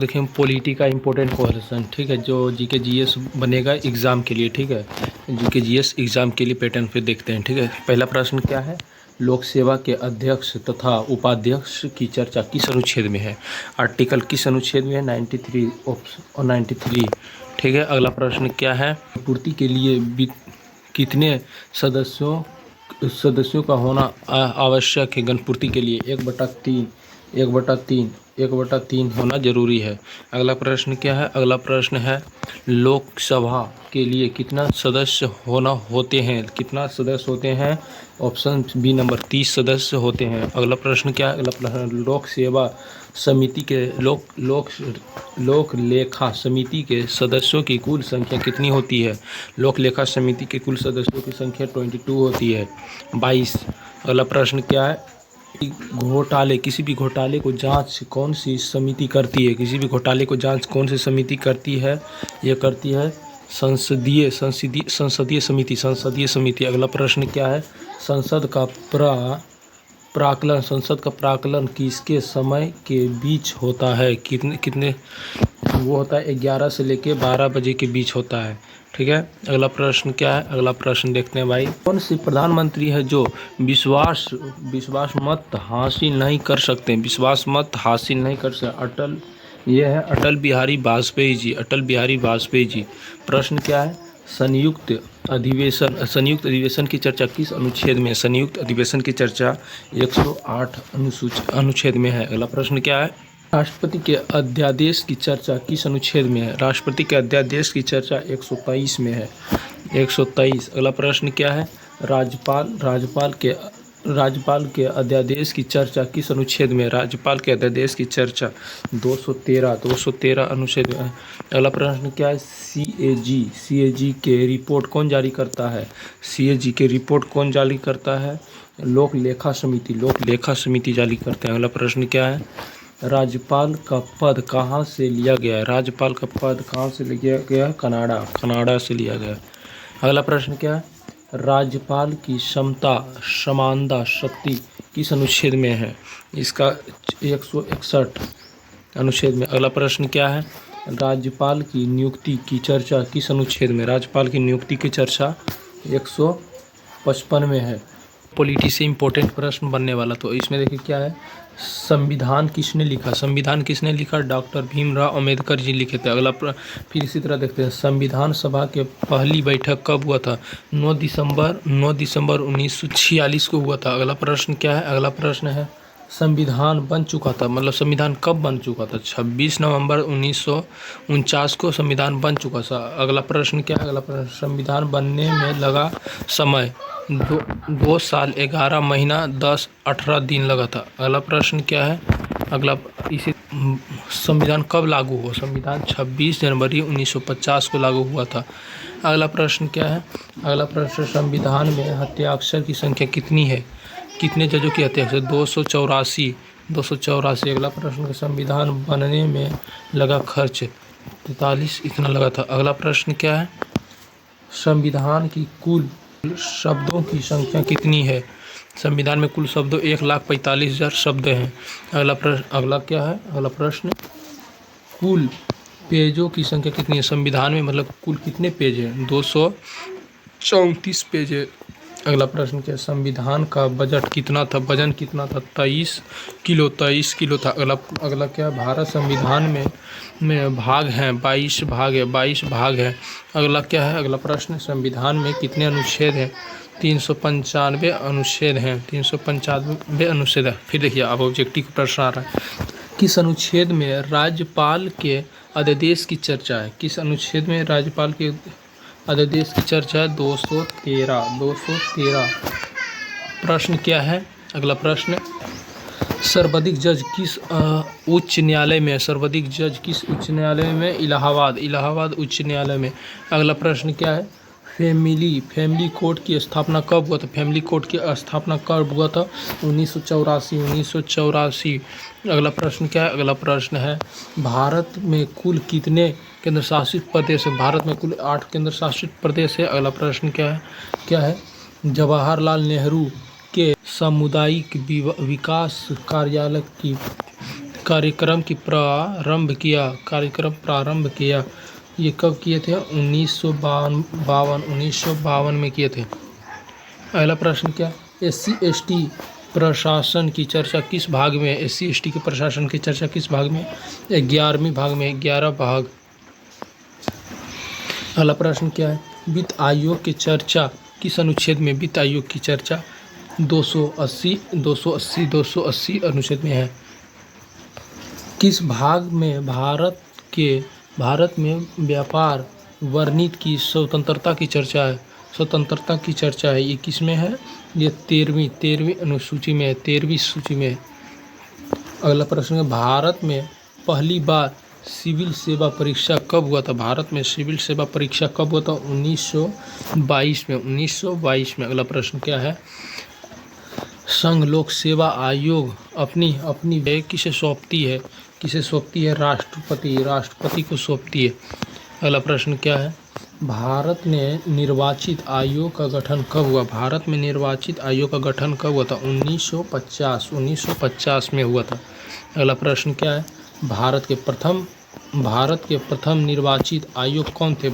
देखिए पॉलिटी का important question, ठीक है, जो जीके जीएस बनेगा एग्ज़ाम के लिए, ठीक है, जीके जीएस एग्ज़ाम के लिए पैटर्न पे देखते हैं, ठीक है। पहला प्रश्न क्या है, लोक सेवा के अध्यक्ष तथा उपाध्यक्ष की चर्चा किस अनुच्छेद में है। आर्टिकल किस अनुच्छेद में है, 93 और 93, ठीक है। अगला प्रश्न क्या है, पूर्ति के लिए कितने सदस्यों का होना आवश्यक है। गणपूर्ति के लिए 1/3 1/3 होना जरूरी है। अगला प्रश्न क्या है, अगला प्रश्न है लोकसभा के लिए कितना सदस्य होते हैं। ऑप्शन बी नंबर 30 सदस्य होते हैं। अगला प्रश्न क्या है, अगला प्रश्न लोक सेवा समिति के लोक लेखा समिति के सदस्यों की कुल संख्या कितनी होती है। लोक लेखा समिति के कुल सदस्यों की संख्या 22 होती है, 22। अगला प्रश्न क्या है, किसी भी घोटाले को जांच कौन सी समिति करती है। किसी भी घोटाले को जांच कौन सी समिति करती है, ये करती है संसदीय समिति। अगला प्रश्न क्या है, संसद का प्राक्कलन किसके समय के बीच होता है। कितने वो होता है, 11 से लेके 12 बजे के बीच होता है, ठीक है। अगला प्रश्न क्या है, अगला प्रश्न देखते हैं भाई, कौन सी प्रधानमंत्री है जो विश्वास मत हासिल नहीं कर सकते। अटल, ये है अटल बिहारी वाजपेयी जी। प्रश्न क्या है, संयुक्त अधिवेशन की चर्चा किस अनुच्छेद में। संयुक्त अधिवेशन की चर्चा 108 अनुच्छेद में है। अगला प्रश्न क्या है, राष्ट्रपति के अध्यादेश की चर्चा किस अनुच्छेद में है। राष्ट्रपति के अध्यादेश की चर्चा 123 में है, 123। अगला प्रश्न क्या है, राज्यपाल के अध्यादेश की चर्चा किस अनुच्छेद में। राज्यपाल के अध्यादेश की चर्चा 213 अनुच्छेद में है। अगला प्रश्न क्या है, सीएजी के रिपोर्ट कौन जारी करता है। सीएजी के रिपोर्ट कौन जारी करता है, लोक लेखा समिति जारी करते हैं। अगला प्रश्न क्या है, राज्यपाल का पद कहाँ से लिया गया है। राज्यपाल का पद कहाँ से लिया गया, कनाडा से लिया गया। अगला प्रश्न क्या है, राज्यपाल की समानता शक्ति किस अनुच्छेद में है। इसका 161 अनुच्छेद में। अगला प्रश्न क्या है, राज्यपाल की नियुक्ति की चर्चा किस अनुच्छेद में। राज्यपाल की नियुक्ति की चर्चा 155 में है। पॉलिटी से इम्पोर्टेंट प्रश्न बनने वाला, तो इसमें देखिए क्या है, संविधान किसने लिखा। डॉक्टर भीमराव अंबेडकर जी लिखे थे। अगला फिर इसी तरह देखते हैं, संविधान सभा के पहली बैठक कब हुआ था। 9 दिसंबर 1946 को हुआ था। अगला प्रश्न क्या है, अगला प्रश्न है संविधान बन चुका था, मतलब संविधान कब बन चुका था। 26 नवंबर 1949 को संविधान बन चुका था। अगला प्रश्न क्या है, अगला प्रश्न संविधान बनने में लगा समय 2 साल 11 महीना 18 दिन लगा था। अगला प्रश्न क्या है, अगला इसी संविधान कब लागू हुआ। संविधान 26 जनवरी 1950 को लागू हुआ था। अगला प्रश्न क्या है, अगला प्रश्न संविधान में हस्ताक्षर की संख्या कितनी है। कितने जजों की हस्ताक्षर, 284। अगला प्रश्न, संविधान बनने में लगा खर्च 43 इतना लगा था। अगला प्रश्न क्या है, संविधान की कुल शब्दों की संख्या कितनी है। संविधान में कुल शब्दों 1,45,000 शब्द हैं। अगला क्या है, अगला प्रश्न कुल पेजों की संख्या कितनी है। संविधान में मतलब कुल कितने पेज हैं, 234 पेज है। अगला प्रश्न क्या है, संविधान का बजट कितना था, वजन कितना था, 23 किलो था। अगला क्या है, भारत संविधान में भाग हैं, 22 भाग है। अगला क्या है, अगला प्रश्न संविधान में कितने अनुच्छेद हैं। 395 अनुच्छेद हैं, 395 अनुच्छेद है। फिर देखिए अब ऑब्जेक्टिव प्रश्न आ रहा है, किस अनुच्छेद में राज्यपाल के अध्यादेश की चर्चा है। किस अनुच्छेद में राज्यपाल के अध्यादेश की चर्चा है, 213। प्रश्न क्या है, अगला प्रश्न सर्वाधिक जज किस उच्च न्यायालय में। सर्वाधिक जज किस उच्च न्यायालय में, इलाहाबाद उच्च न्यायालय में। अगला प्रश्न क्या है, फैमिली कोर्ट की स्थापना कब हुआ था। फैमिली कोर्ट की स्थापना कब हुआ था, 1984। अगला प्रश्न क्या है, अगला प्रश्न है भारत में कुल कितने केंद्र शासित प्रदेश है। भारत में कुल 8 केंद्र शासित प्रदेश है। अगला प्रश्न क्या है जवाहरलाल नेहरू के सामुदायिक विकास कार्यालय की कार्यक्रम प्रारंभ किया ये कब किए थे? 1952 में किए थे। अगला प्रश्न क्या? SC/ST प्रशासन की चर्चा किस भाग में है? SC/ST के प्रशासन की चर्चा किस भाग में? 11वें भाग में, 11 भाग। अगला प्रश्न क्या है? वित्त आयोग की चर्चा किस अनुच्छेद में? वित्त आयोग की चर्चा 280 अनुच्छेद में है। किस भाग में भारत में व्यापार वाणिज्य की स्वतंत्रता की चर्चा है? स्वतंत्रता की चर्चा है, ये किस में है? ये 13वीं अनुसूची में है, 13वीं सूची में है। अगला प्रश्न है, भारत में पहली बार सिविल सेवा परीक्षा कब हुआ था? भारत में सिविल सेवा परीक्षा कब हुआ था? 1922 में। अगला प्रश्न क्या है? संघ लोक सेवा आयोग अपनी व्यय किसे सौंपती है? राष्ट्रपति को सौंपती है। अगला प्रश्न क्या है? भारत में निर्वाचित आयोग का गठन कब हुआ? भारत में निर्वाचित आयोग का गठन कब हुआ था? 1950 में हुआ था। अगला प्रश्न क्या है? भारत के प्रथम निर्वाचित आयोग कौन थे?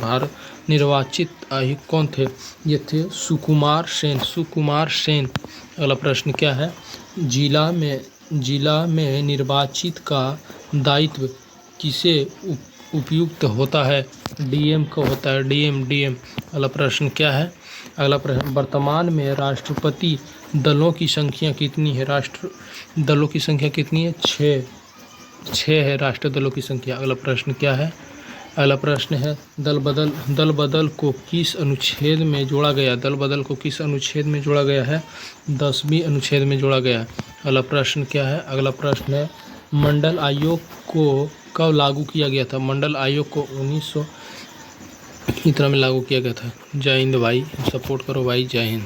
निर्वाचित आयोग कौन थे? ये थे सुकुमार सेन। अगला प्रश्न क्या है? जिला में निर्वाचित का दायित्व किसे उपयुक्त होता है? DM को होता है, DM। अगला प्रश्न क्या है? अगला प्रश्न, वर्तमान में राष्ट्रपति दलों की संख्या कितनी है? दलों की संख्या कितनी है? 6 है राष्ट्रीय दलों की संख्या। अगला प्रश्न क्या है? अगला प्रश्न है, दल बदल को किस अनुच्छेद में जोड़ा गया? दल बदल को किस अनुच्छेद में जोड़ा गया है? 10वीं अनुच्छेद में जोड़ा गया है। अगला प्रश्न क्या है? अगला प्रश्न है, मंडल आयोग को कब लागू किया गया था? मंडल आयोग को 1917 में लागू किया गया था। जय हिंद भाई, सपोर्ट करो भाई, जय हिंद।